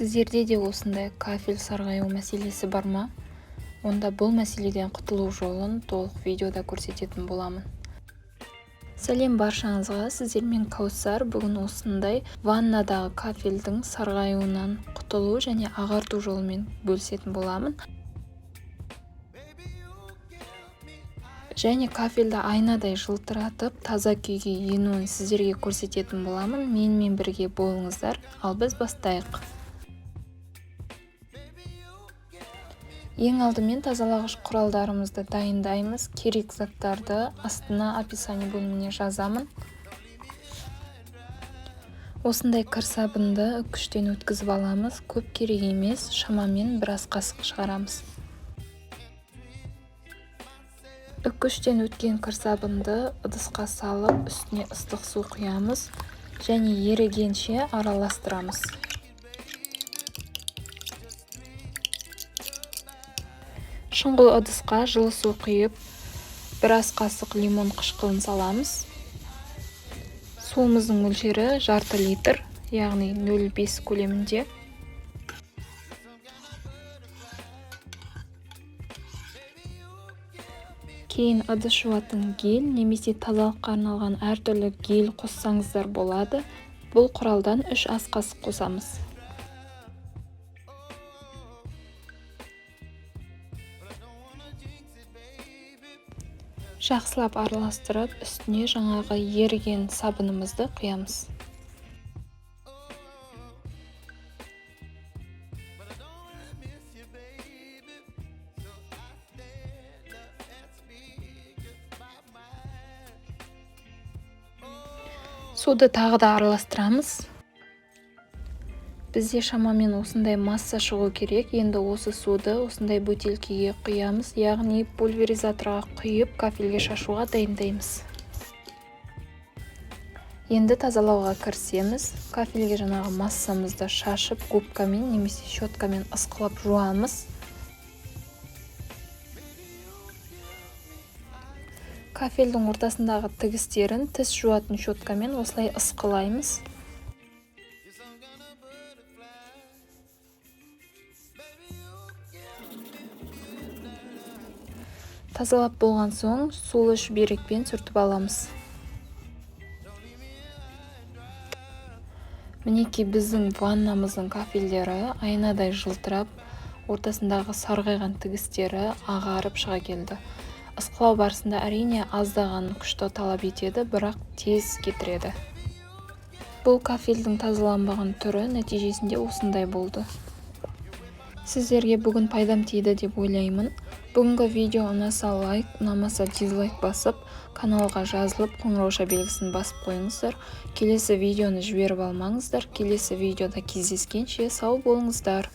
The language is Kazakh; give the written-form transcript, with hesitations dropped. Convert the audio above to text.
Сіздерде де осындай кафель сарғаю мәселесі бар ма? Онда бұл мәселеден құтылу жолын толық видеода көрсететін боламын. Сәлем баршаңызға, сіздермен Каусар. Бүгін осындай ваннадағы кафельдің сарғаюынан құтылу және ағарту жолымен бөлісетін боламын. Және кафельді айнадай жылтыратып, таза күйге енуін сіздерге көрсететін боламын. Менімен бірге болыңыздар, ал біз бастайық. Ең алдымен тазалағыш құралдарымызды дайындаймыз. Керек заттарды астына описание бөліміне жазамын. Осындай кір сабынды үккіштен өткізіп аламыз. Көп керек емес, шамамен біраз қасық шығарамыз. Үккіштен өткен кір сабынды ыдысқа салып, үстіне ыстық су құямыз және ерігенше араластырамыз. Шұңғыл ыдысқа жылы су құйып, біраз қасық лимон қышқылын саламыз. Суымыздың мөлшері жарты литр, яғни 0,5 көлемінде. Кейін ыдыс жуатын гель немесе тазалыққа арналған әртүрлі гель қоссаңыздар болады. Бұл құралдан 3 ас қасық қосамыз. Жақсылап араластырып, үстіне жаңағы еріген сабынымызды құямыз. Суды тағы да араластырамыз. Бізде шамамен осындай масса шығу керек. Енді осы суды осындай бөтелкеге құямыз, яғни пульверизаторға құйып кафельге шашуға дайындаймыз. Енді тазалауға кірісеміз. Кафельге жаңағы массамызды шашып, губкамен немесе щеткамен ысқылап жуамыз. Кафельдің ортасындағы тігістерін тіс жуатын щеткамен осылай ысқылаймыз. Тазалап болған соң, сулы шүберекпен сүртіп аламыз. Мінекей біздің ваннамыздың кафельдері айнадай жылтырап, ортасындағы сарғайған тігістері ағарып шыға келді. Ысқылау барысында әрине аздаған күшті талап етеді, бірақ тез кетіреді. Бұл кафельдің тазаланбаған түрі нәтижесінде осындай болды. Сіздерге бүгін пайдам тиді деп ойлаймын. Бүгінгі видео ұнаса лайк, ұнамаса дизлайк басып, каналға жазылып, қоңырауша белгісін басып қойыңыздар. Келесі видеоны жіберіп алмаңыздар. Келесі видеода кездескенше сау болыңыздар.